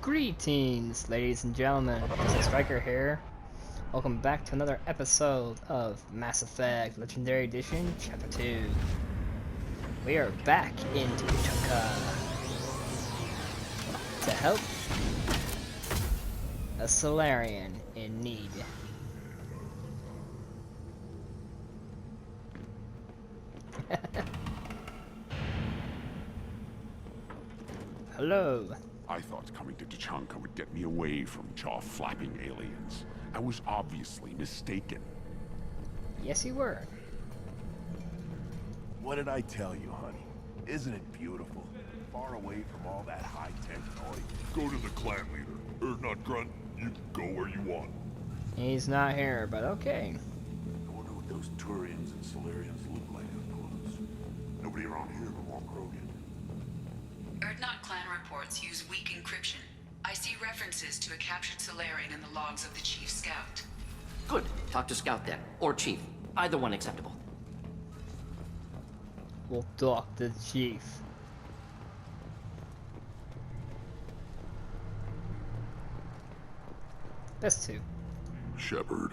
Greetings, ladies and gentlemen. Jurassic-Stryker here. Welcome back to another episode of Mass Effect Legendary Edition, Chapter 2. We are back in Tuchanka to help a Salarian in need. Hello. I thought coming to Tuchanka would get me away from jaw-flapping aliens. I was obviously mistaken. Yes, you were. What did I tell you, honey? Isn't it beautiful? Far away from all that high-tech noise. Go to the clan leader. Not Grunt. You go where you want. He's not here, but okay. I wonder what those Turians and Solarians look like up close. Nobody around here but more Krogan. Erdnot clan reports use weak encryption. I see references to a captured Solarian in the logs of the Chief Scout. Good. Talk to Scout then. Or Chief. Either one acceptable. We'll talk to the Chief. Best two. Shepard,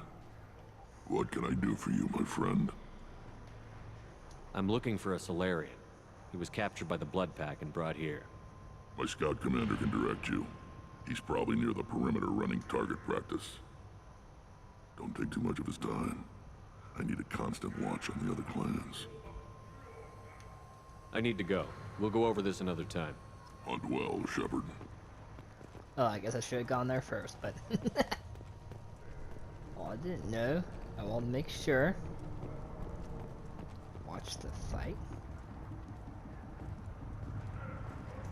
what can I do for you, my friend? I'm looking for a Solarian. He was captured by the Blood Pack and brought here. My scout commander can direct you. He's probably near the perimeter running target practice. Don't take too much of his time. I need a constant watch on the other clans. I need to go. We'll go over this another time. Hunt well, Shepard. Oh, I guess I should have gone there first, but... Oh, I didn't know. I want to make sure. Watch the fight.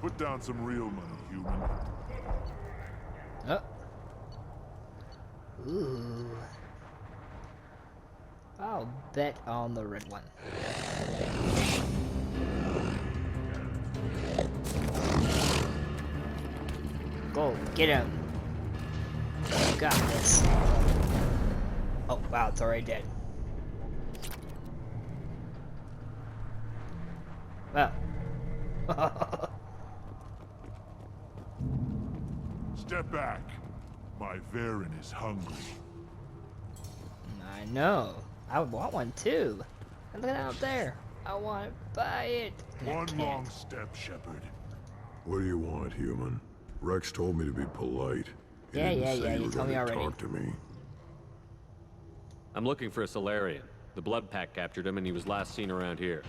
Put down some real money, human. Oh. Ooh. I'll bet on the red one. Go, get him. You got this. Oh, wow, it's already dead. Well. Step back. My Varen is hungry. I know. I would want one too. And look out there. I want to buy it. And I One can't. long step, Shepard. What do you want, human? Rex told me to be polite. He Yeah, didn't yeah, say yeah, you you were told me gonna already. Talk to me. I'm looking for a Solarian. The Blood Pack captured him and he was last seen around here.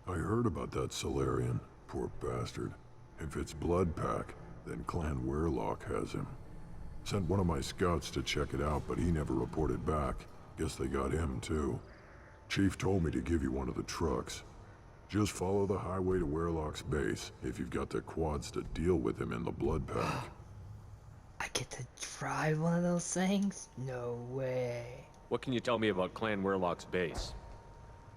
I heard about that Solarian. Poor bastard. If it's Blood Pack, then Clan Weirlock has him. Sent one of my scouts to check it out, but he never reported back. Guess they got him too. Chief told me to give you one of the trucks. Just follow the highway to Weirlock's base if you've got the quads to deal with him in the Blood Pack. I get to drive one of those things? No way. What can you tell me about Clan Weirlock's base?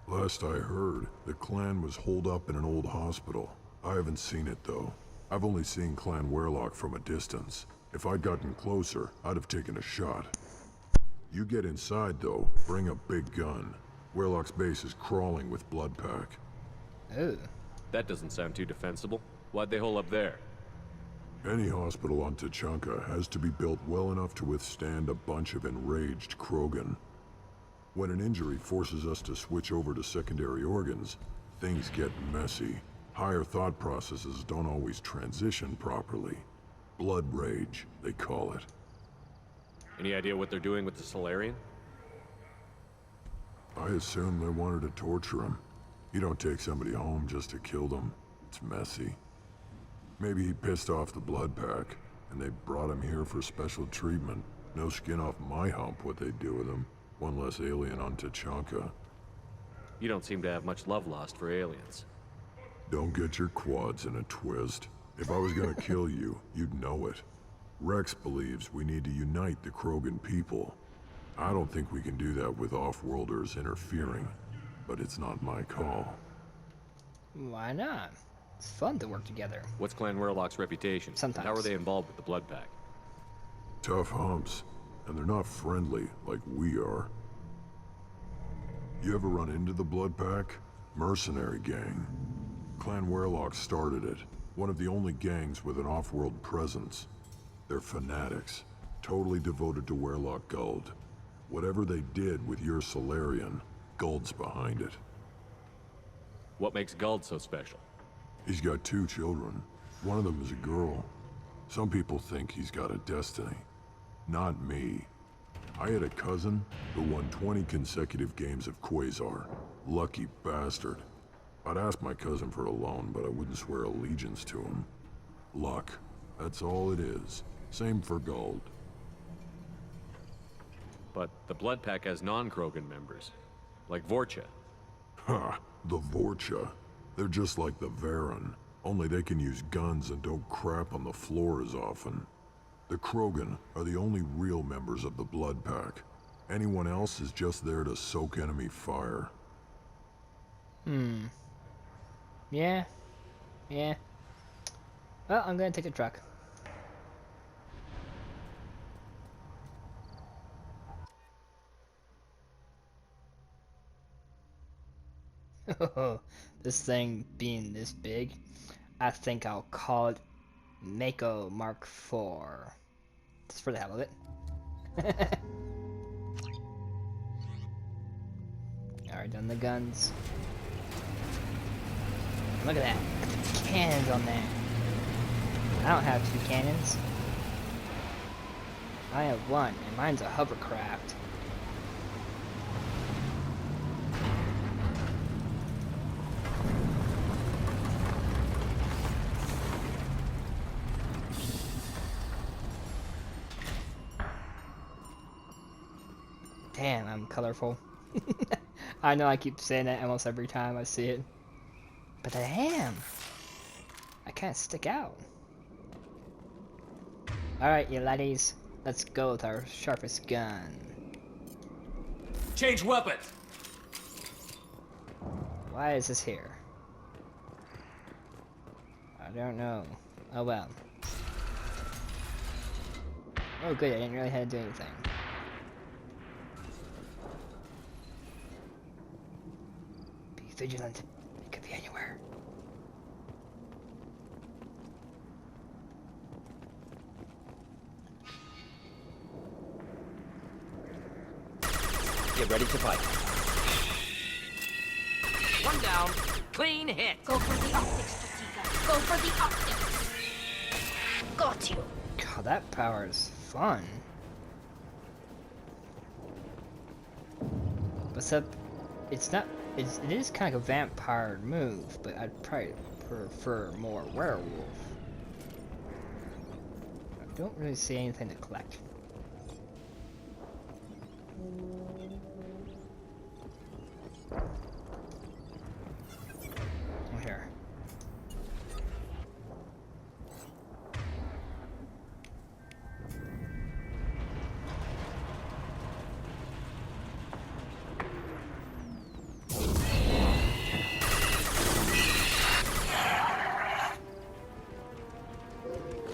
Last I heard, the clan was holed up in an old hospital. I haven't seen it though. I've only seen Clan Weirlock from a distance. If I'd gotten closer, I'd have taken a shot. You get inside though, bring a big gun. Weirlock's base is crawling with Blood Pack. Ooh. That doesn't sound too defensible. Why'd they hole up there? Any hospital on Tuchanka has to be built well enough to withstand a bunch of enraged Krogan. When an injury forces us to switch over to secondary organs, things get messy. Higher thought processes don't always transition properly. Blood rage, they call it. Any idea what they're doing with the Solarian? I assume they wanted to torture him. You don't take somebody home just to kill them. It's messy. Maybe he pissed off the Blood Pack, and they brought him here for special treatment. No skin off my hump what they'd do with him. One less alien on Tuchanka. You don't seem to have much love lost for aliens. Don't get your quads in a twist. If I was gonna kill you, you'd know it. Rex believes we need to unite the Krogan people. I don't think we can do that with off-worlders interfering, but it's not my call. Why not? It's fun to work together. What's Clan Weirlock's reputation? Sometimes. How are they involved with the Blood Pack? Tough humps, and they're not friendly like we are. You ever run into the Blood Pack? Mercenary gang. Clan Weirlock started it. One of the only gangs with an off-world presence. They're fanatics, totally devoted to Werlock Guld. Whatever they did with your Solarian, Guld's behind it. What makes Guld so special? He's got 2 children. One of them is a girl. Some people think he's got a destiny. Not me. I had a cousin who won 20 consecutive games of Quasar. Lucky bastard. I'd ask my cousin for a loan, but I wouldn't swear allegiance to him. Luck. That's all it is. Same for Guld. But the Blood Pack has non-Krogan members, like Vorcha. Ha! The Vorcha. They're just like the Varen, only they can use guns and don't crap on the floor as often. The Krogan are the only real members of the Blood Pack. Anyone else is just there to soak enemy fire. Yeah. Well, I'm gonna take a truck. This thing being this big, I think I'll call it Mako Mark IV. Just for the hell of it. Alright, done the guns. Look at that. Cannons on there. I don't have 2 cannons. I have 1, and mine's a hovercraft. Damn, I'm colorful. I know I keep saying that almost every time I see it. But I am. I kind of stick out. Alright, you laddies. Let's go with our sharpest gun. Change weapons! Why is this here? I don't know. Oh well. Oh good, I didn't really have to do anything. Be vigilant. It could be anywhere. Get ready to fight. 1 down. Clean hit. Go for the optics, Tuchanka. Go for the optics. Got you. God, that power is fun. Except, it's not. It is kind of a vampire move, but I'd probably prefer more werewolf. I don't really see anything to collect. Here.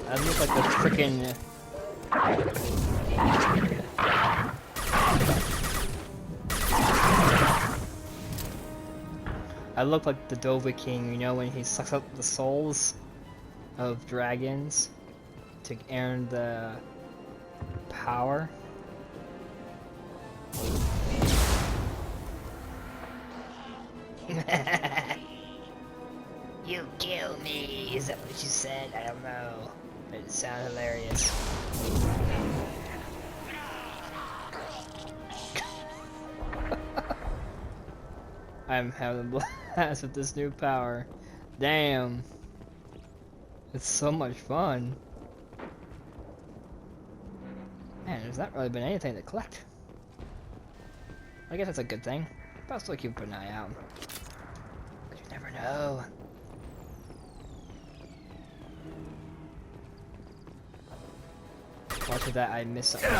I look like a freaking. I look like the Dovahkiin, you know, when he sucks up the souls of dragons to earn the power. You kill me, is that what you said? I don't know, but it sounded hilarious. I'm having a blast with this new power. Damn. It's so much fun. Man, there's not really been anything to collect. I guess that's a good thing. But I'll still keep an eye out. Because you never know. Watch that I miss something.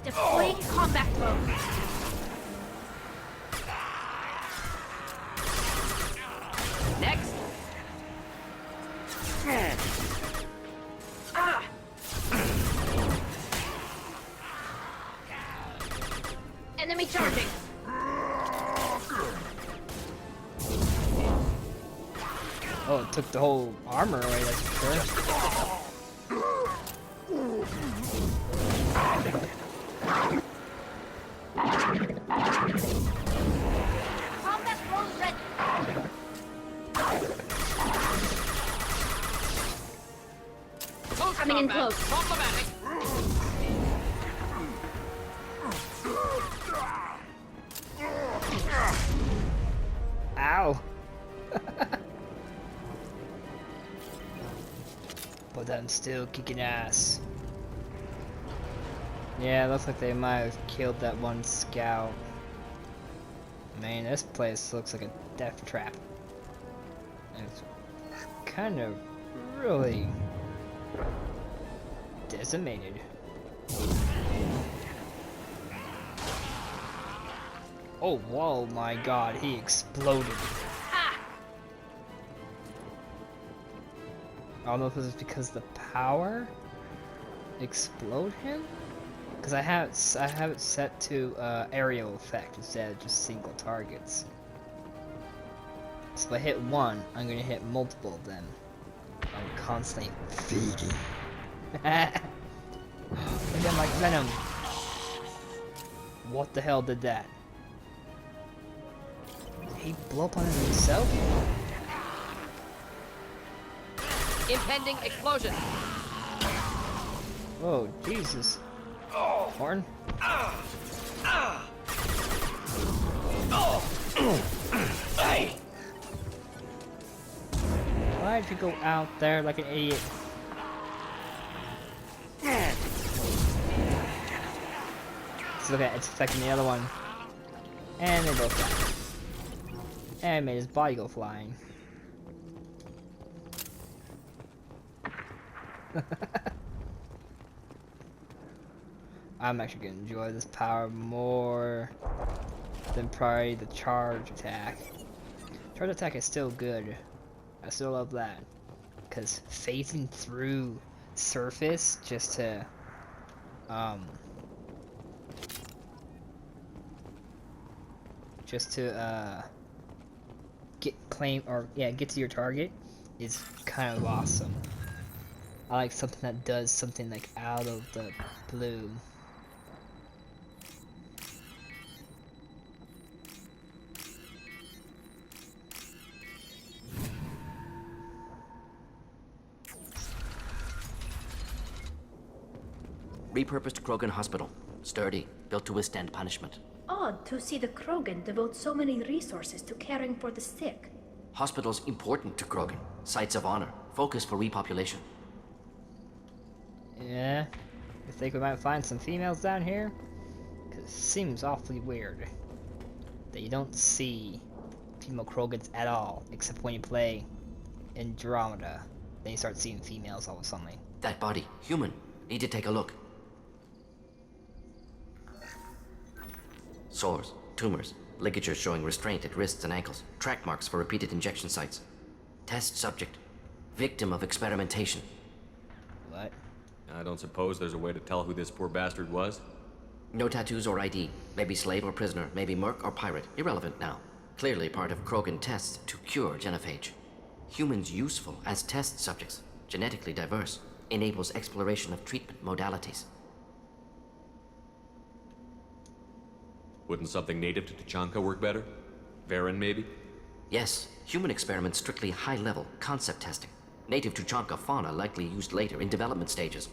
Deploying combat mode. Next. Enemy charging. Oh, it took the whole armor away, that's for sure. Combat rolls ready. Coming in close. Problematic. Ow! But I'm still kicking ass. Yeah, it looks like they might have killed that one scout. Man, this place looks like a death trap. And it's kind of really decimated. Oh, whoa, my god, he exploded. I don't know if this is because the power explode him? Because I have it set to aerial effect instead of just single targets. So if I hit one, I'm gonna hit multiple of them. I'm constantly feeding. And then like Venom. What the hell did that? Did he blow up on himself? Impending explosion. Oh, Jesus. Horn? Why'd you go out there like an idiot? Let's look at it. It's affecting the other one. And they both died. And it made his body go flying. I'm actually gonna enjoy this power more than probably the charge attack. Charge attack is still good. I still love that. Because phasing through surface just to get to your target is kind of awesome. I like something that does something like out of the blue. Repurposed Krogan hospital. Sturdy, built to withstand punishment. Odd to see the Krogan devote so many resources to caring for the sick. Hospitals important to Krogan. Sites of honor. Focus for repopulation. Yeah, I think we might find some females down here. Cause it seems awfully weird that you don't see female Krogans at all, except when you play Andromeda. Then you start seeing females all of a sudden. That body, human. Need to take a look. Sores, tumors, ligatures showing restraint at wrists and ankles, track marks for repeated injection sites. Test subject, victim of experimentation. What? I don't suppose there's a way to tell who this poor bastard was? No tattoos or ID. Maybe slave or prisoner, maybe merc or pirate. Irrelevant now. Clearly part of Krogan tests to cure Genophage. Humans useful as test subjects. Genetically diverse. Enables exploration of treatment modalities. Wouldn't something native to Tuchanka work better? Varen, maybe? Yes, human experiments strictly high-level concept testing. Native Tuchanka fauna likely used later in development stages.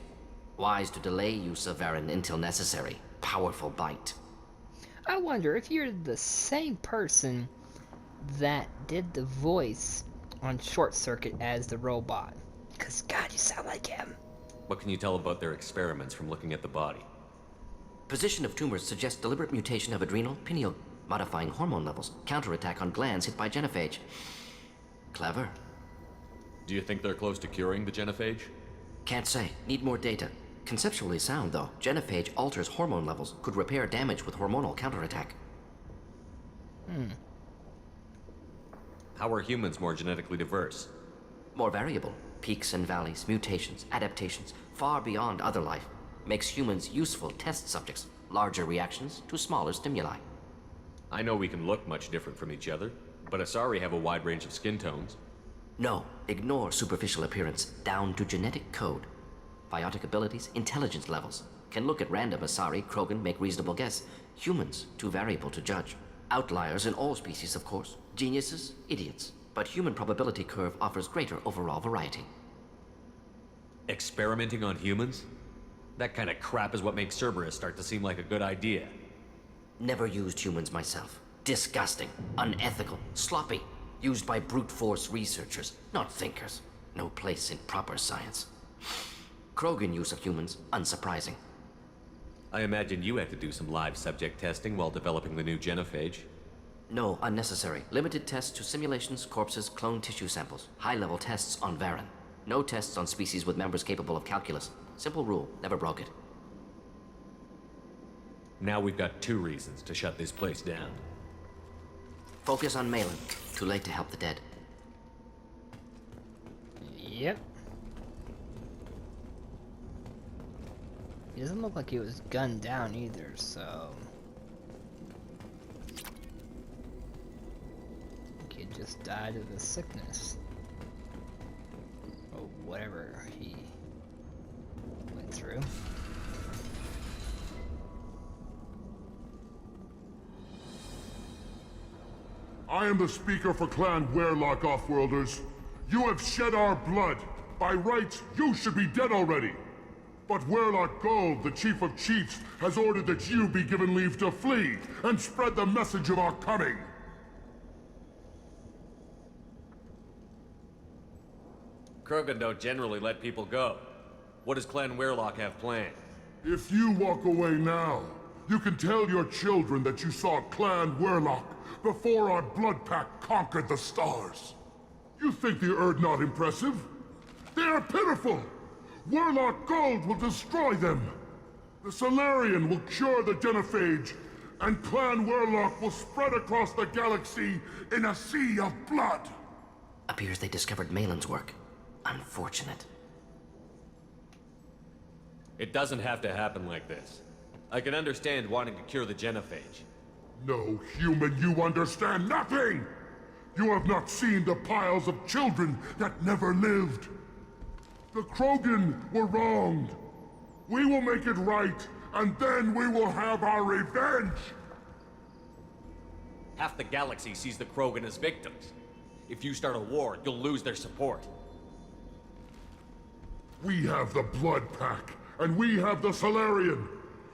Wise to delay use of Varen until necessary. Powerful bite. I wonder if you're the same person that did the voice on Short Circuit as the robot. Because, God, you sound like him. What can you tell about their experiments from looking at the body? Position of tumors suggests deliberate mutation of adrenal, pineal, modifying hormone levels, counterattack on glands hit by Genophage. Clever. Do you think they're close to curing the Genophage? Can't say. Need more data. Conceptually sound, though. Genophage alters hormone levels, could repair damage with hormonal counterattack. How are humans more genetically diverse? More variable. Peaks and valleys, mutations, adaptations, far beyond other life. Makes humans useful test subjects. Larger reactions to smaller stimuli. I know we can look much different from each other, but Asari have a wide range of skin tones. No, ignore superficial appearance, down to genetic code. Biotic abilities, intelligence levels. Can look at random Asari, Krogan, make reasonable guess. Humans, too variable to judge. Outliers in all species, of course. Geniuses, idiots. But human probability curve offers greater overall variety. Experimenting on humans? That kind of crap is what makes Cerberus start to seem like a good idea. Never used humans myself. Disgusting, unethical, sloppy. Used by brute force researchers, not thinkers. No place in proper science. Krogan use of humans, unsurprising. I imagine you had to do some live subject testing while developing the new Genophage. No, unnecessary. Limited tests to simulations, corpses, cloned tissue samples. High-level tests on Varen. No tests on species with members capable of calculus. Simple rule, never broke it. Now we've got 2 reasons to shut this place down. Focus on Morlen. Too late to help the dead. Yep. He doesn't look like he was gunned down either, so... I think he just died of the sickness. Or whatever he went through. I am the speaker for Clan Werlock, Offworlders. You have shed our blood. By rights, you should be dead already. But Werlock Gold, the Chief of Chiefs, has ordered that you be given leave to flee and spread the message of our coming. Krogan don't generally let people go. What does Clan Werlock have planned? If you walk away now, you can tell your children that you saw Clan Werlock before our blood pack conquered the stars. You think the Erd not impressive? They are pitiful! Werlock Gold will destroy them! The Solarian will cure the Genophage, and Clan Werlock will spread across the galaxy in a sea of blood! Appears they discovered Morlen's work. Unfortunate. It doesn't have to happen like this. I can understand wanting to cure the Genophage. No, human, you understand nothing! You have not seen the piles of children that never lived. The Krogan were wronged. We will make it right, and then we will have our revenge! Half the galaxy sees the Krogan as victims. If you start a war, you'll lose their support. We have the Blood Pack, and we have the Solarian.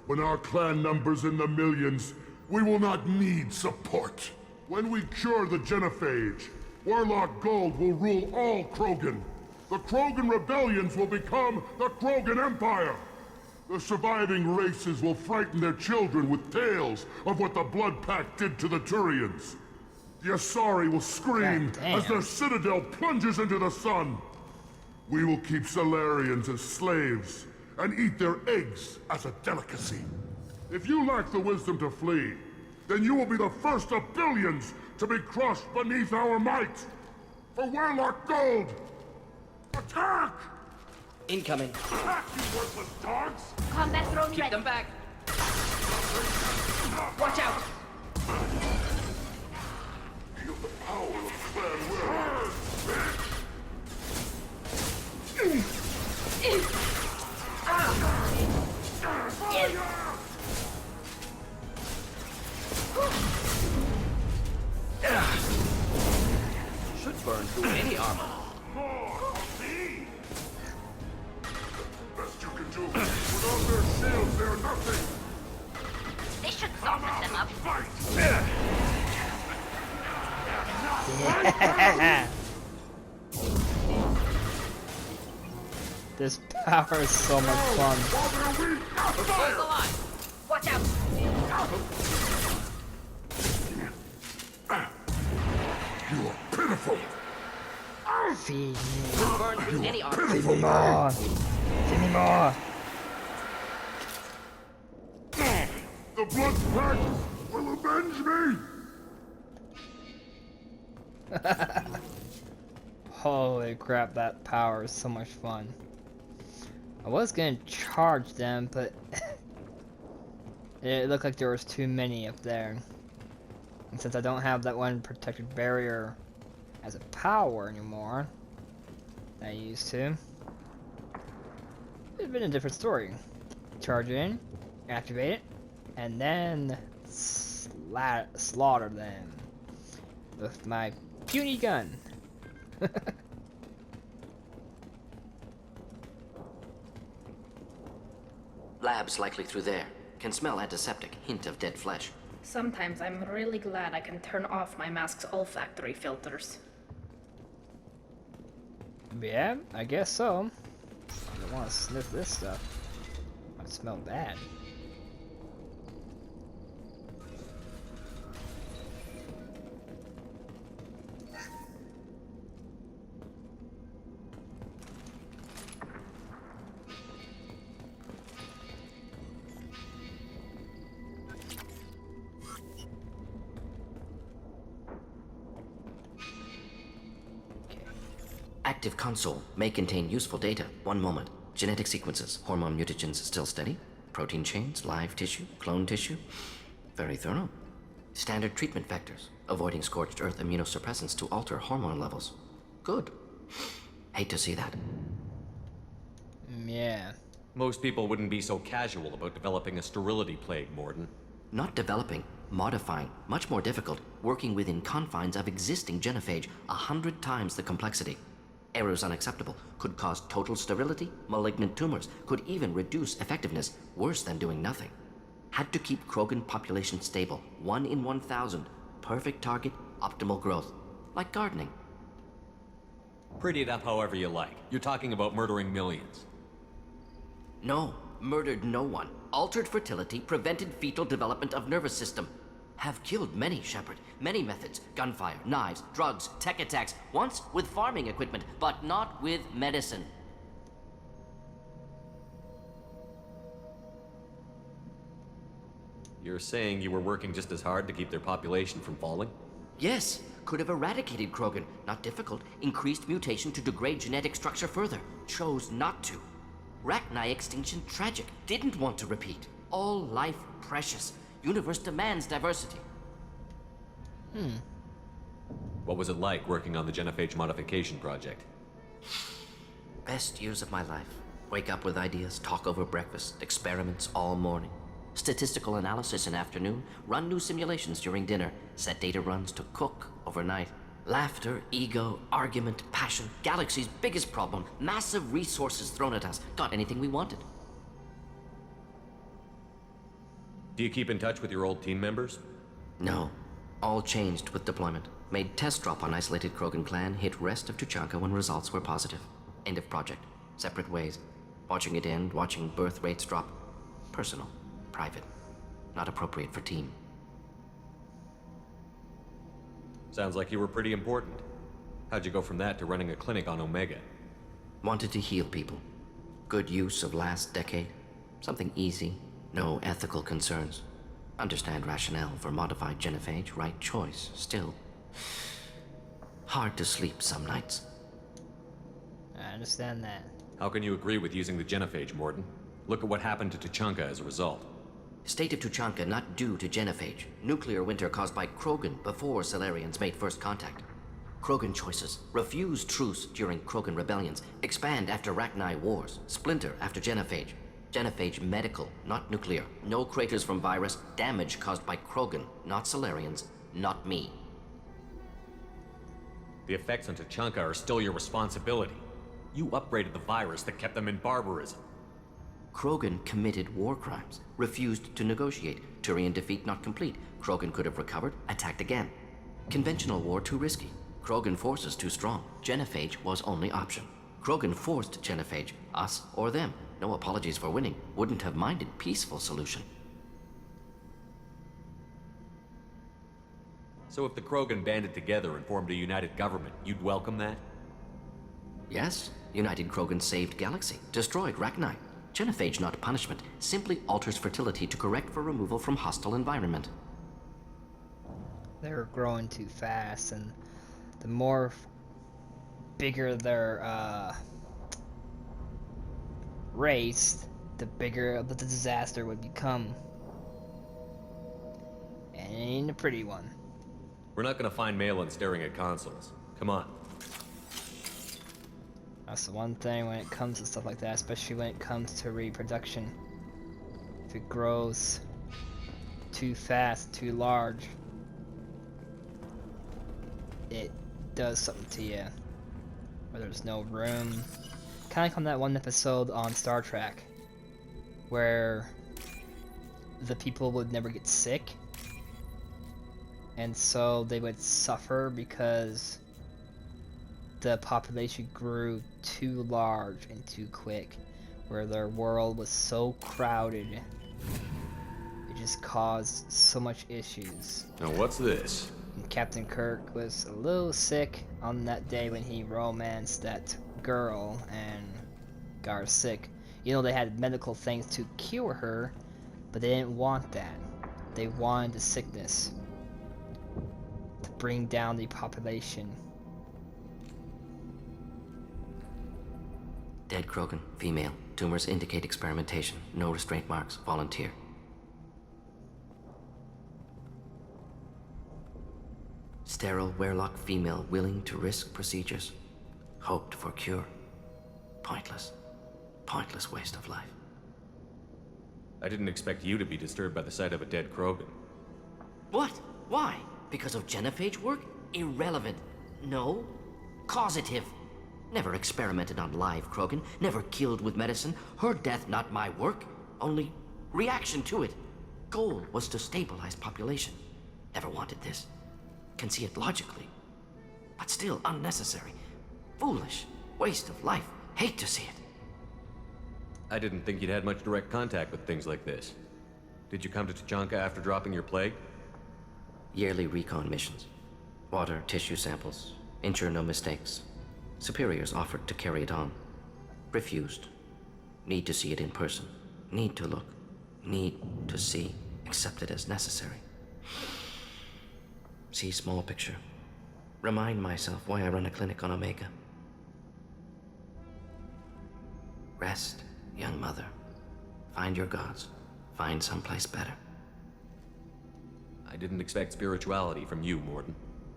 When our clan numbers in the millions, we will not need support. When we cure the Genophage, Werlock Gold will rule all Krogan. The Krogan rebellions will become the Krogan Empire. The surviving races will frighten their children with tales of what the Blood Pack did to the Turians. The Asari will scream as their citadel plunges into the sun. We will keep Solarians as slaves and eat their eggs as a delicacy. If you lack the wisdom to flee, then you will be the first of billions to be crushed beneath our might. For Werlock Gold! Attack! Incoming. Attack, you worthless dogs! Combat drone Keep ready. them back. Watch out! Feel the power of Clan Werlock. Should burn through any armor. Best you can do. Without their shields, they're nothing. They should soften them up. This power is so much fun. Close the line. Watch out. You are pitiful. Feed me. Should burn through any armor. Feed me more. Feed me more. The Blood Pack will avenge me. Holy crap, that power is so much fun. I was gonna charge them, but it looked like there was too many up there. And since I don't have that one protected barrier as a power anymore than I used to. It's been a different story. Charge in, activate it, and then slaughter them with my puny gun. Labs likely through there. Can smell antiseptic, hint of dead flesh. Sometimes I'm really glad I can turn off my mask's olfactory filters. Yeah, I guess so. I don't want to sniff this stuff. It smells bad. Active console may contain useful data. One moment. Genetic sequences, hormone mutagens still steady. Protein chains, live tissue, clone tissue. Very thorough. Standard treatment vectors, avoiding scorched earth immunosuppressants to alter hormone levels. Good. Hate to see that. Yeah. Most people wouldn't be so casual about developing a sterility plague, Morten. Not developing, modifying, much more difficult, working within confines of existing genophage, 100 times the complexity. Errors unacceptable, could cause total sterility, malignant tumors, could even reduce effectiveness, worse than doing nothing. Had to keep Krogan population stable, 1 in 1,000. Perfect target, optimal growth. Like gardening. Pretty it up however you like. You're talking about murdering millions. No, murdered no one. Altered fertility, prevented fetal development of nervous system. Have killed many, Shepard. Many methods. Gunfire, knives, drugs, tech attacks. Once with farming equipment, but not with medicine. You're saying you were working just as hard to keep their population from falling? Yes, could have eradicated Krogan. Not difficult. Increased mutation to degrade genetic structure further. Chose not to. Rachni extinction tragic. Didn't want to repeat. All life precious. Universe demands diversity. What was it like working on the Genophage modification project? Best years of my life. Wake up with ideas, talk over breakfast, experiments all morning. Statistical analysis in afternoon, run new simulations during dinner, set data runs to cook overnight. Laughter, ego, argument, passion, galaxy's biggest problem, massive resources thrown at us. Got anything we wanted. Do you keep in touch with your old team members? No. All changed with deployment. Made test drop on isolated Krogan clan, hit rest of Tuchanka when results were positive. End of project. Separate ways. Watching it end, watching birth rates drop. Personal. Private. Not appropriate for team. Sounds like you were pretty important. How'd you go from that to running a clinic on Omega? Wanted to heal people. Good use of last decade. Something easy. No ethical concerns. Understand rationale for modified genophage, right choice, still. Hard to sleep some nights. I understand that. How can you agree with using the genophage, Morten? Look at what happened to Tuchanka as a result. State of Tuchanka not due to genophage. Nuclear winter caused by Krogan before Salarians made first contact. Krogan choices. Refuse truce during Krogan rebellions. Expand after Rachni wars. Splinter after genophage. Genophage medical, not nuclear. No craters from virus. Damage caused by Krogan, not Salarians, not me. The effects on Tuchanka are still your responsibility. You upgraded the virus that kept them in barbarism. Krogan committed war crimes. Refused to negotiate. Turian defeat not complete. Krogan could have recovered, attacked again. Conventional war too risky. Krogan forces too strong. Genophage was only option. Krogan forced genophage, us or them. No apologies for winning. Wouldn't have minded peaceful solution. So if the Krogan banded together and formed a united government, you'd welcome that? Yes, United Krogan saved Galaxy, destroyed Rachni. Genophage not punishment, simply alters fertility to correct for removal from hostile environment. They're growing too fast, and the more bigger their race, the bigger the disaster would become. And it ain't a pretty one. We're not gonna find Morlen staring at consoles. Come on. That's the one thing when it comes to stuff like that, especially when it comes to reproduction. If it grows too fast, too large, it does something to you. Where there's no room. Kind of like on that one episode on Star Trek, where the people would never get sick, and so they would suffer because the population grew too large and too quick, where their world was so crowded it just caused so much issues. Now what's this? And Captain Kirk was a little sick on that day when he romanced that girl and got her sick. You know, they had medical things to cure her, but they didn't want that. They wanted the sickness to bring down the population. Dead Krogan, female. Tumors indicate experimentation. No restraint marks. Volunteer. Sterile Werlock female willing to risk procedures. Hoped for cure. Pointless. Pointless waste of life. I didn't expect you to be disturbed by the sight of a dead Krogan. What? Why? Because of Genophage work? Irrelevant. No. Causative. Never experimented on live Krogan. Never killed with medicine. Her death not my work. Only reaction to it. Goal was to stabilize population. Never wanted this. Can see it logically. But still unnecessary. Foolish. Waste of life. Hate to see it. I didn't think you'd had much direct contact with things like this. Did you come to Tuchanka after dropping your plague? Yearly recon missions. Water, tissue samples. Ensure no mistakes. Superiors offered to carry it on. Refused. Need to see it in person. Need to look. Need to see. Accepted as necessary. See small picture. Remind myself why I run a clinic on Omega. Rest, young mother. Find your gods. Find someplace better. I didn't expect spirituality from you, Morten.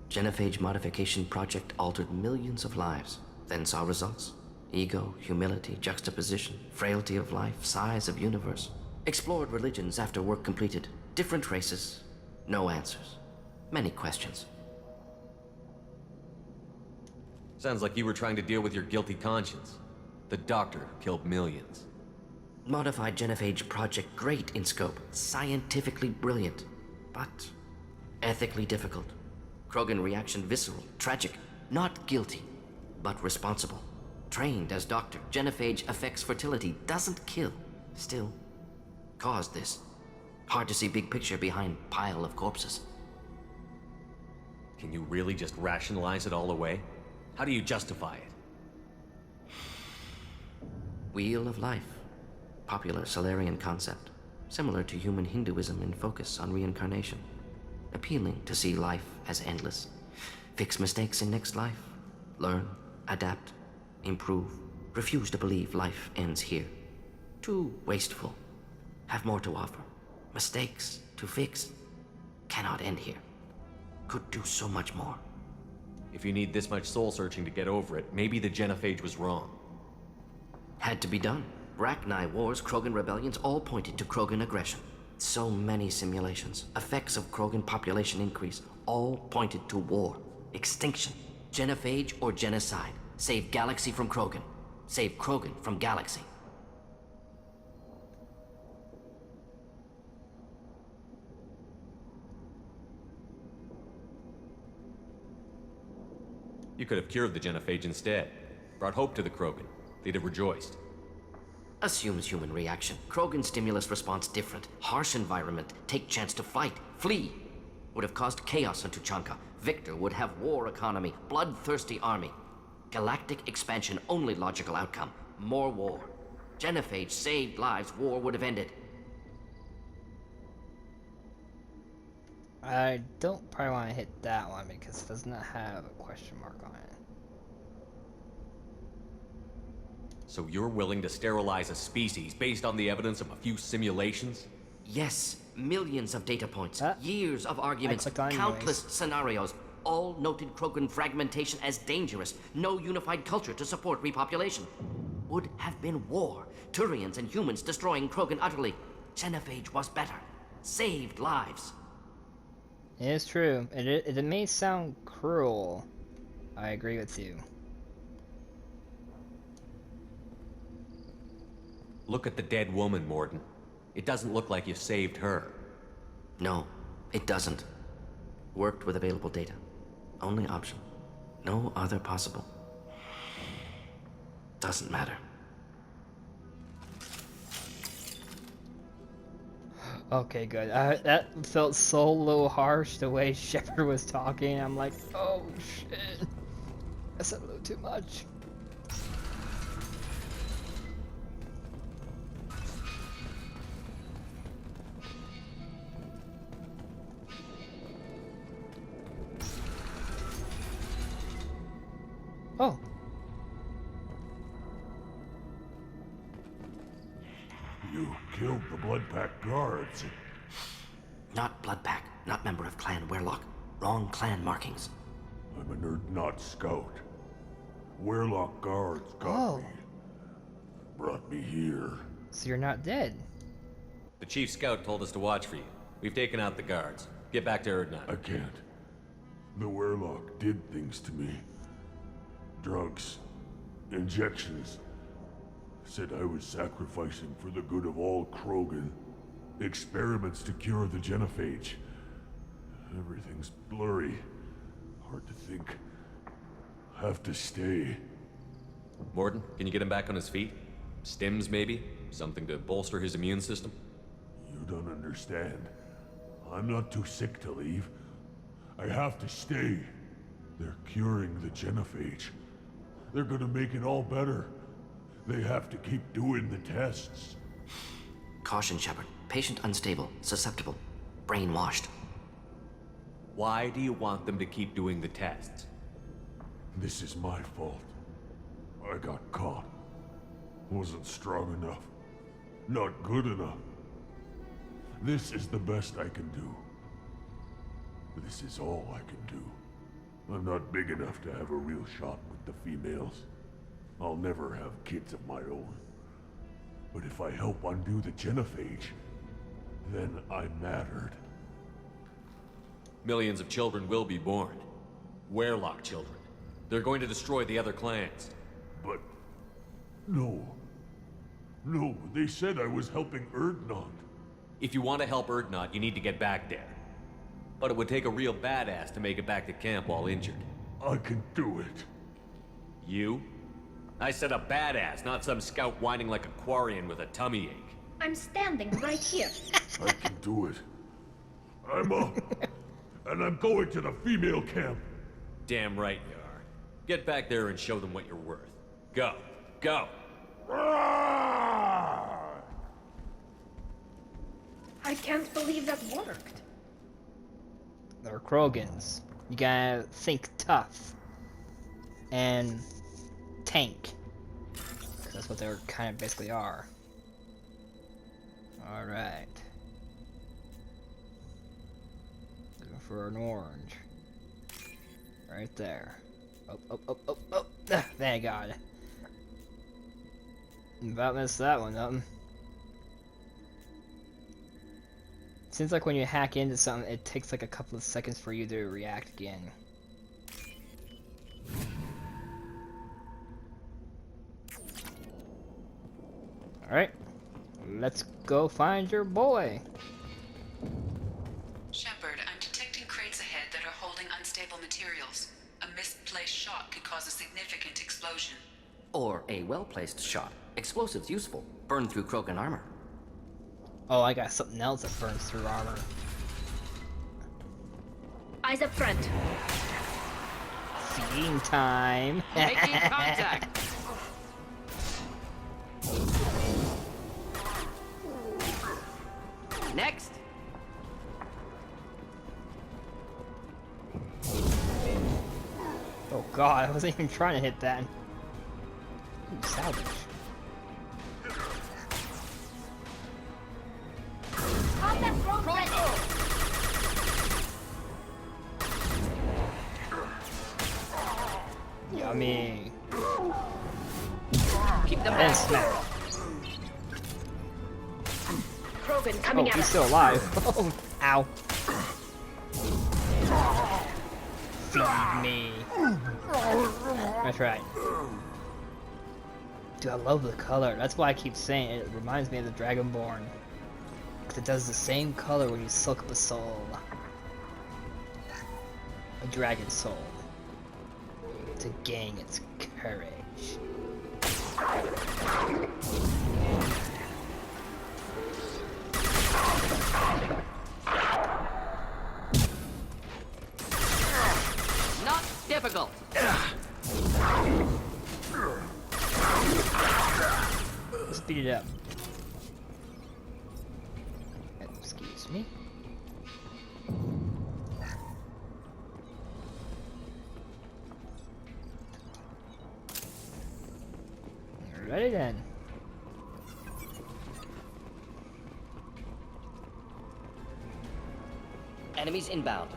Genophage modification project altered millions of lives, then saw results. Ego, humility, juxtaposition, frailty of life, size of universe. Explored religions after work completed. Different races. No answers. Many questions. Sounds like you were trying to deal with your guilty conscience. The doctor killed millions. Modified Genophage project great in scope. Scientifically brilliant. But ethically difficult. Krogan reaction visceral, tragic. Not guilty, but responsible. Trained as doctor, Genophage affects fertility, doesn't kill. Still, caused this. Hard to see big picture behind pile of corpses. Can you really just rationalize it all away? How do you justify it? Wheel of life. Popular Solarian concept. Similar to human Hinduism in focus on reincarnation. Appealing to see life as endless. Fix mistakes in next life. Learn, adapt, improve. Refuse to believe life ends here. Too wasteful. Have more to offer. Mistakes to fix. Cannot end here. Could do so much more. If you need this much soul searching to get over it, maybe the Genophage was wrong. Had to be done. Rachni wars, Krogan rebellions, all pointed to Krogan aggression. So many simulations. Effects of Krogan population increase, all pointed to war. Extinction. Genophage or genocide. Save galaxy from Krogan. Save Krogan from galaxy. You could have cured the Genophage instead. Brought hope to the Krogan. They'd have rejoiced. Assumes human reaction. Krogan stimulus response different. Harsh environment. Take chance to fight. Flee. Would have caused chaos on Tuchanka. Victor would have war economy. Bloodthirsty army. Galactic expansion only logical outcome. More war. Genophage saved lives. War would have ended. I don't probably want to hit that one because it does not have a question mark on it. So you're willing to sterilize a species based on the evidence of a few simulations? Yes. Millions of data points. Huh? Years of arguments. clicked on Countless anyways. scenarios. all noted Krogan fragmentation as dangerous. No unified culture to support repopulation. Would have been war. Turians and humans destroying Krogan utterly. Genophage was better. Saved lives. It is true. It may sound cruel. I agree with you. Look at the dead woman, Morten. It doesn't look like you saved her. No, it doesn't. Worked with available data. Only option. No other possible. Doesn't matter. Okay, good. That felt so low harsh the way Shepard was talking. I'm like, oh shit. I said a little too much. Oh. You killed the Blood Pack guards. Not Blood Pack, not member of Clan Werlock. Wrong clan markings. I'm an Urdnot scout. Werlock guards got me. Brought me here. So you're not dead. The chief scout told us to watch for you. We've taken out the guards. Get back to Urdnot. I can't. The Werlock did things to me. Drugs. Injections. Said I was sacrificing for the good of all Krogan. Experiments to cure the Genophage. Everything's blurry. Hard to think. Have to stay. Morten, can you get him back on his feet? Stims, maybe? Something to bolster his immune system? You don't understand. I'm not too sick to leave. I have to stay. They're curing the Genophage. They're gonna make it all better. They have to keep doing the tests. Caution, Shepard. Patient unstable, susceptible, brainwashed. Why do you want them to keep doing the tests? This is my fault. I got caught. Wasn't strong enough. Not good enough. This is the best I can do. This is all I can do. I'm not big enough to have a real shot with the females. I'll never have kids of my own. But if I help undo the Genophage, then I mattered. Millions of children will be born. Werlock children. They're going to destroy the other clans. But... no. No, they said I was helping Urdnot. If you want to help Urdnot, you need to get back there. But it would take a real badass to make it back to camp while injured. I can do it. You? I said a badass, not some scout whining like a Quarian with a tummy ache. I'm standing right here. I can do it. I'm up. And I'm going to the female camp. Damn right you are. Get back there and show them what you're worth. Go. Go! I can't believe that worked. They're Krogans. You gotta think tough. And tank. 'Cause that's what they kind of basically are. Alright. Looking for an orange. Right there. Oh. Thank God. About messed that one up. Seems like when you hack into something, it takes like a couple of seconds for you to react again. Alright, let's go find your boy. Shepard, I'm detecting crates ahead that are holding unstable materials. A misplaced shot could cause a significant explosion. Or a well-placed shot. Explosives useful. Burn through Krogan armor. Oh, I got something else that burns through armor. Eyes up front. Feeding time. Making contact. Next. Oh God, I wasn't even trying to hit that. Ooh, salvage. Combat drone ready. Yummy. Keep them And back. snap. Krogan Oh, coming at he's us. still alive. Oh, ow. Feed me. That's right. Dude, I love the color. That's why I keep saying it. It reminds me of the Dragonborn. Because it does the same color when you suck up a soul. A dragon soul. To gain its courage. Not difficult. Speed it up. Excuse me. Ready then. Enemies inbound.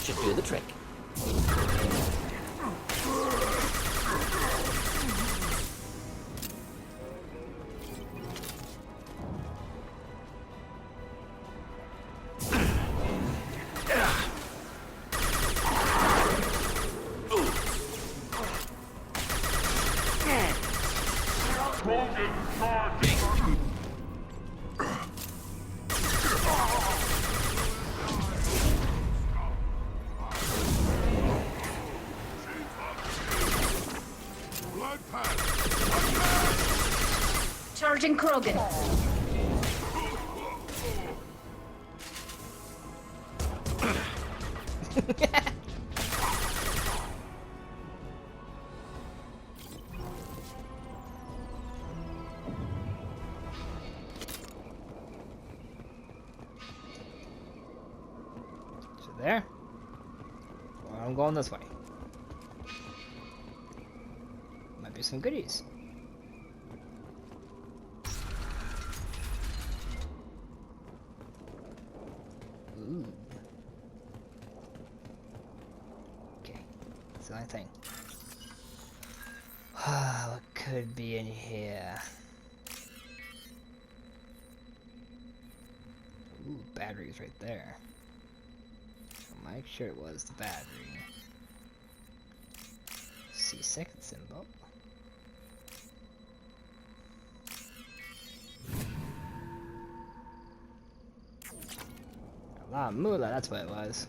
Should do the trick. Charging Krogan. So there. Well, I'm going this way. Might be some goodies. Ooh. Okay, that's the only thing. What could be in here? Ooh, batteries right there. I'll make sure it was the battery. See second symbol. La Mula, that's what it was.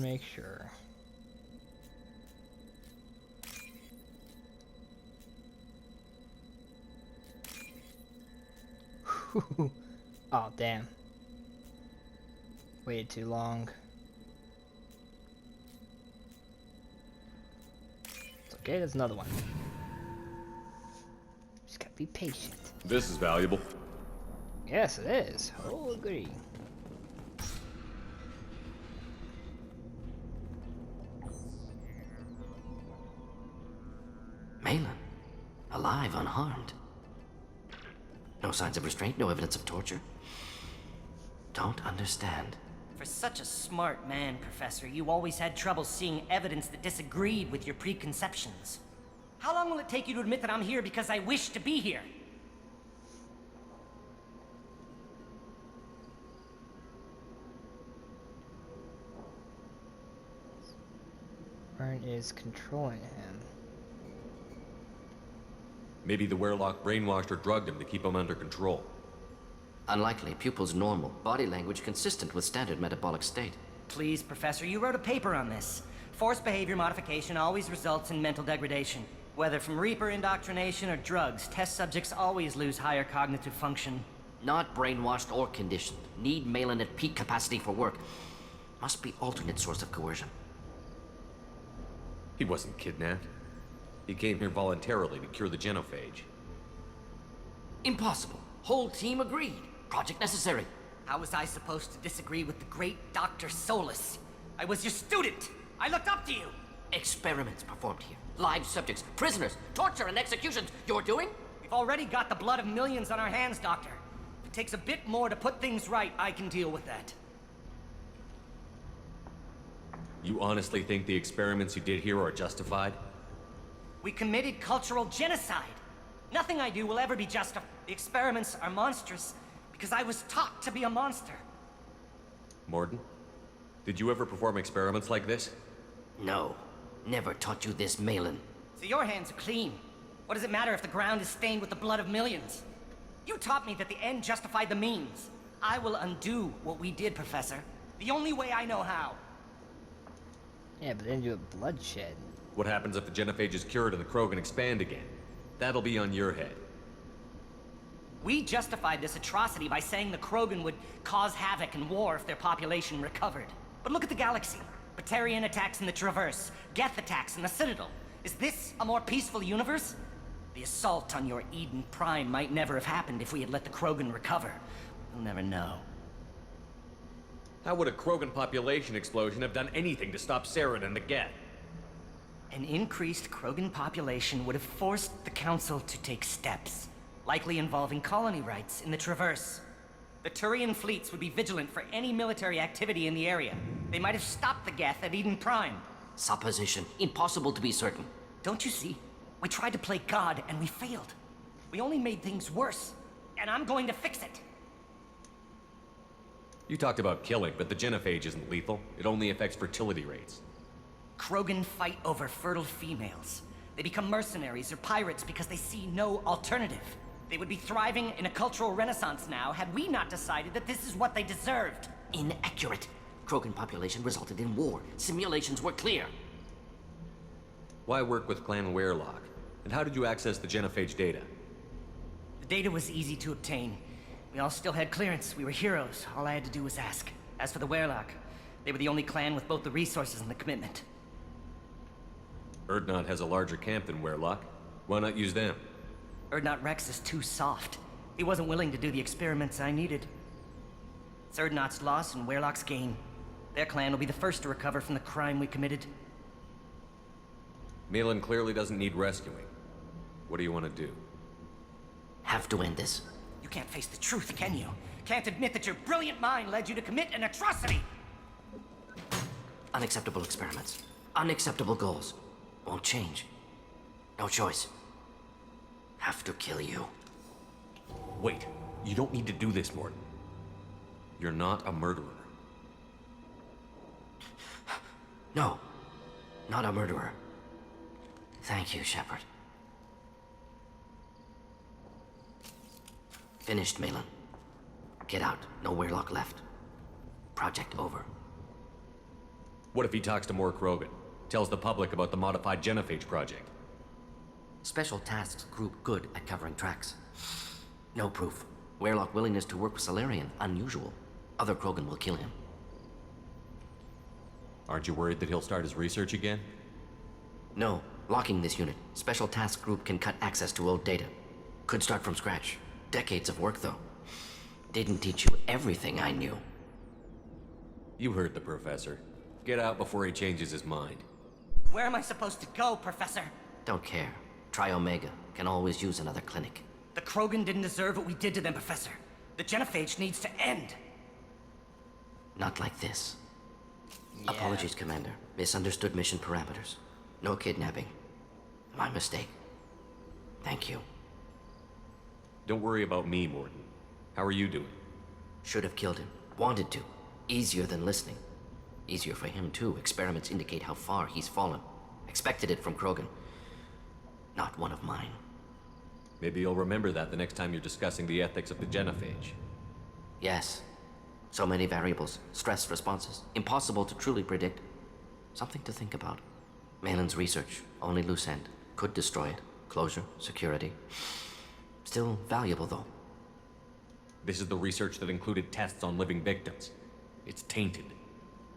Make sure. Oh, damn. Waited too long. It's okay, there's another one. Just gotta be patient. This is valuable. Yes, it is. Oh, agree. Morlen, alive, unharmed. No signs of restraint, no evidence of torture. Don't understand. For such a smart man, Professor, you always had trouble seeing evidence that disagreed with your preconceptions. How long will it take you to admit that I'm here because I wish to be here? Burn is controlling him. Maybe the Werlock brainwashed or drugged him to keep him under control. Unlikely. Pupil's normal. Body language consistent with standard metabolic state. Please, Professor, you wrote a paper on this. Forced behavior modification always results in mental degradation. Whether from Reaper indoctrination or drugs, test subjects always lose higher cognitive function. Not brainwashed or conditioned. Need Morlen at peak capacity for work. Must be alternate source of coercion. He wasn't kidnapped. He came here voluntarily to cure the Genophage. Impossible. Whole team agreed. Project necessary. How was I supposed to disagree with the great Dr. Solus? I was your student! I looked up to you! Experiments performed here. Live subjects, prisoners, torture and executions. You're doing? We've already got the blood of millions on our hands, Doctor. If it takes a bit more to put things right, I can deal with that. You honestly think the experiments you did here are justified? We committed cultural genocide. Nothing I do will ever be justified. The experiments are monstrous because I was taught to be a monster. Morlen, did you ever perform experiments like this? No. Never taught you this, Morlen. So your hands are clean. What does it matter if the ground is stained with the blood of millions? You taught me that the end justified the means. I will undo what we did, Professor. The only way I know how. Yeah, but then you have bloodshed. What happens if the Genophage is cured and the Krogan expand again? That'll be on your head. We justified this atrocity by saying the Krogan would cause havoc and war if their population recovered. But look at the galaxy. Batarian attacks in the Traverse, Geth attacks in the Citadel. Is this a more peaceful universe? The assault on your Eden Prime might never have happened if we had let the Krogan recover. We'll never know. How would a Krogan population explosion have done anything to stop Saren and the Geth? An increased Krogan population would have forced the Council to take steps, likely involving colony rights in the Traverse. The Turian fleets would be vigilant for any military activity in the area. They might have stopped the Geth at Eden Prime. Supposition. Impossible to be certain. Don't you see? We tried to play God and we failed. We only made things worse. And I'm going to fix it. You talked about killing, but the Genophage isn't lethal. It only affects fertility rates. Krogan fight over fertile females. They become mercenaries or pirates because they see no alternative. They would be thriving in a cultural renaissance now had we not decided that this is what they deserved. Inaccurate. Krogan population resulted in war. Simulations were clear. Why work with Clan Weirlock? And how did you access the Genophage data? The data was easy to obtain. We all still had clearance. We were heroes. All I had to do was ask. As for the Weirlock, they were the only clan with both the resources and the commitment. Urdnot has a larger camp than Weirlock. Why not use them? Urdnot Rex is too soft. He wasn't willing to do the experiments I needed. It's Urdnot's loss and Weirlock's gain. Their clan will be the first to recover from the crime we committed. Morlen clearly doesn't need rescuing. What do you want to do? Have to end this. You can't face the truth, can you? Can't admit that your brilliant mind led you to commit an atrocity! Unacceptable experiments. Unacceptable goals. Won't change. No choice. Have to kill you. Wait. You don't need to do this, Morlen. You're not a murderer. No. Not a murderer. Thank you, Shepard. Finished, Morlen. Get out. No Weirlock left. Project over. What if he talks to more Krogan? Tells the public about the modified Genophage project? Special Tasks Group good at covering tracks. No proof. Weirlock willingness to work with Salarian, unusual. Other Krogan will kill him. Aren't you worried that he'll start his research again? No. Locking this unit. Special Task Group can cut access to old data. Could start from scratch. Decades of work, though. Didn't teach you everything I knew. You heard the professor. Get out before he changes his mind. Where am I supposed to go, Professor? Don't care. Try Omega. Can always use another clinic. The Krogan didn't deserve what we did to them, Professor. The Genophage needs to end. Not like this. Yeah. Apologies, Commander. Misunderstood mission parameters. No kidnapping. My mistake. Thank you. Don't worry about me, Morlen. How are you doing? Should have killed him. Wanted to. Easier than listening. Easier for him, too. Experiments indicate how far he's fallen. Expected it from Krogan. Not one of mine. Maybe you'll remember that the next time you're discussing the ethics of the Genophage. Yes. So many variables. Stress responses. Impossible to truly predict. Something to think about. Morlen's research. Only loose end. Could destroy it. Closure. Security. Still valuable, though. This is the research that included tests on living victims. It's tainted.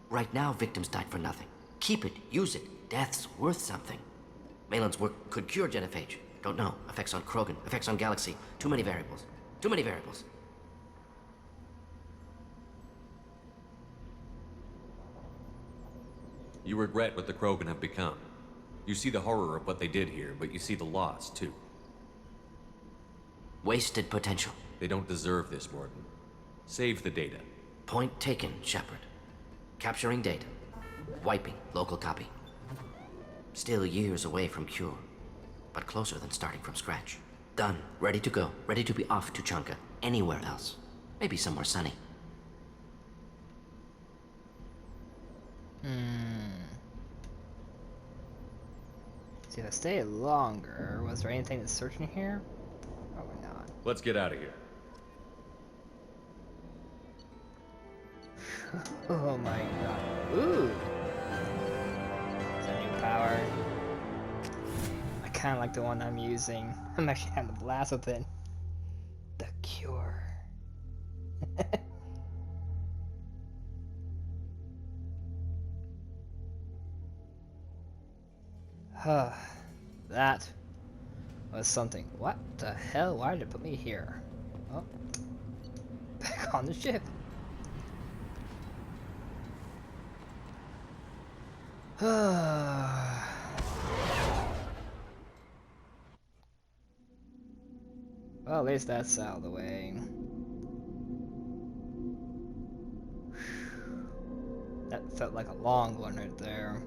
Right now, victims died for nothing. Keep it, use it. Death's worth something. Malin's work could cure Genophage. Don't know. Effects on Krogan, effects on Galaxy. Too many variables. Too many variables. You regret what the Krogan have become. You see the horror of what they did here, but you see the loss, too. Wasted potential. They don't deserve this, Morlen. Save the data. Point taken, Shepard. Capturing data. Wiping local copy. Still years away from cure, but closer than starting from scratch. Done. Ready to go. Ready to be off Tuchanka. Anywhere else. Maybe somewhere sunny. See, if I stay longer, was there anything that's searching here? Probably not. Let's get out of here. Oh my god. Ooh! Is that new power? I kinda like the one I'm using. I'm actually having a blast with it. The Cure. That was something. What the hell? Why did it put me here? Oh. Back on the ship. Well, at least that's out of the way. That felt like a long one right there.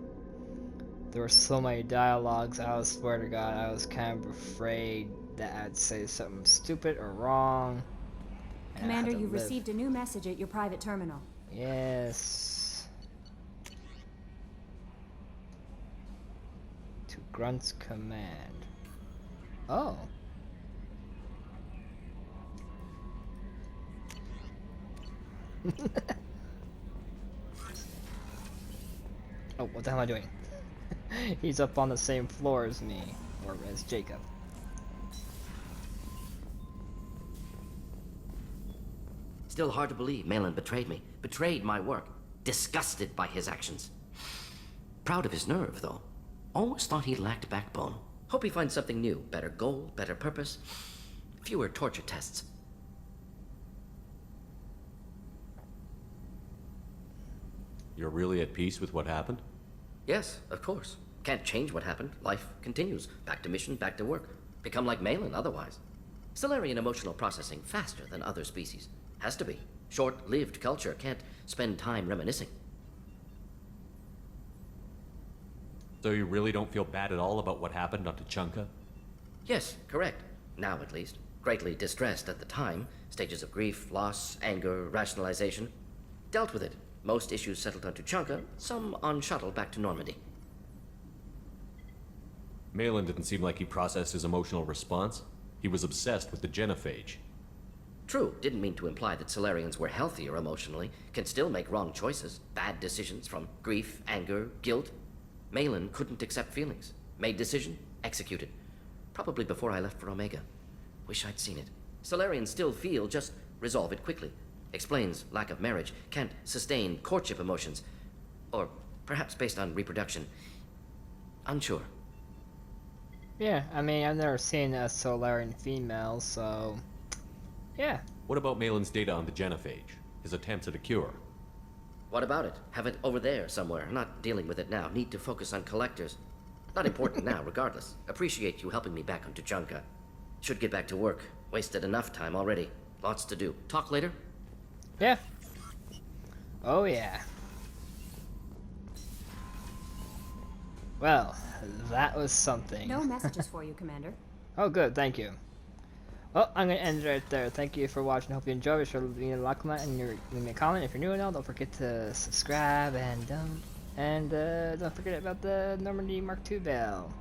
There were so many dialogues, I swear to God, I was kind of afraid that I'd say something stupid or wrong. Commander, you've received a new message at your private terminal. Yes. To Grunt's command. Oh. Oh, what the hell am I doing? He's up on the same floor as me, or as Jacob. Still hard to believe Malin betrayed me. Betrayed my work. Disgusted by his actions. Proud of his nerve, though. Always thought he lacked backbone. Hope he finds something new. Better goal, better purpose. Fewer torture tests. You're really at peace with what happened? Yes, of course. Can't change what happened. Life continues. Back to mission, back to work. Become like Malin otherwise. Solarian emotional processing faster than other species. Has to be. Short-lived culture can't spend time reminiscing. So you really don't feel bad at all about what happened on Tuchanka? Yes, correct. Now at least. Greatly distressed at the time. Stages of grief, loss, anger, rationalization. Dealt with it. Most issues settled on Tuchanka, some on shuttle back to Normandy. Malin didn't seem like he processed his emotional response. He was obsessed with the Genophage. True, didn't mean to imply that Solarians were healthier emotionally, can still make wrong choices, bad decisions from grief, anger, guilt. Malin couldn't accept feelings. Made decision, executed. Probably before I left for Omega. Wish I'd seen it. Solarians still feel, just resolve it quickly. Explains lack of marriage, can't sustain courtship emotions. Or perhaps based on reproduction. Unsure. Yeah, I mean, I've never seen a Solarian female, so... yeah. What about Malin's data on the Genophage? His attempts at a cure? What about it? Have it over there somewhere. Not dealing with it now. Need to focus on collectors. Not important now, regardless. Appreciate you helping me back on Tuchanka. Should get back to work. Wasted enough time already. Lots to do. Talk later? Yeah. Oh yeah. Well, that was something. No messages for you, Commander. Oh good, thank you. Well, I'm gonna end it right there. Thank you for watching. Hope you enjoyed. Be sure to leave a like and leave me a comment if you're new and all. Don't forget to subscribe and don't forget about the Normandy Mark II bell.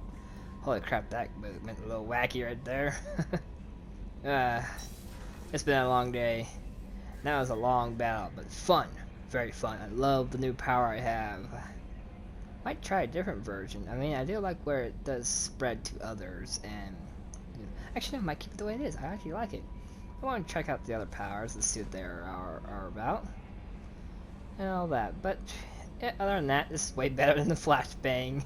Holy crap, that went a little wacky right there. It's been a long day. That was a long battle, but fun. Very fun. I love the new power I have. Might try a different version. I mean, I do like where it does spread to others, and actually I might keep it the way it is. I actually like it. I want to check out the other powers and see what they are about. And all that. But yeah, other than that, this is way better than the flashbang.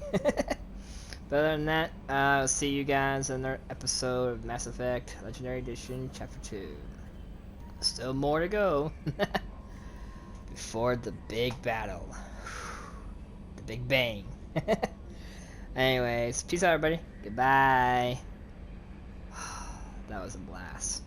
But other than that, I'll see you guys in another episode of Mass Effect Legendary Edition Chapter 2. Still more to go. Before the big battle. The big bang. Anyways, peace out everybody. Goodbye. That was a blast.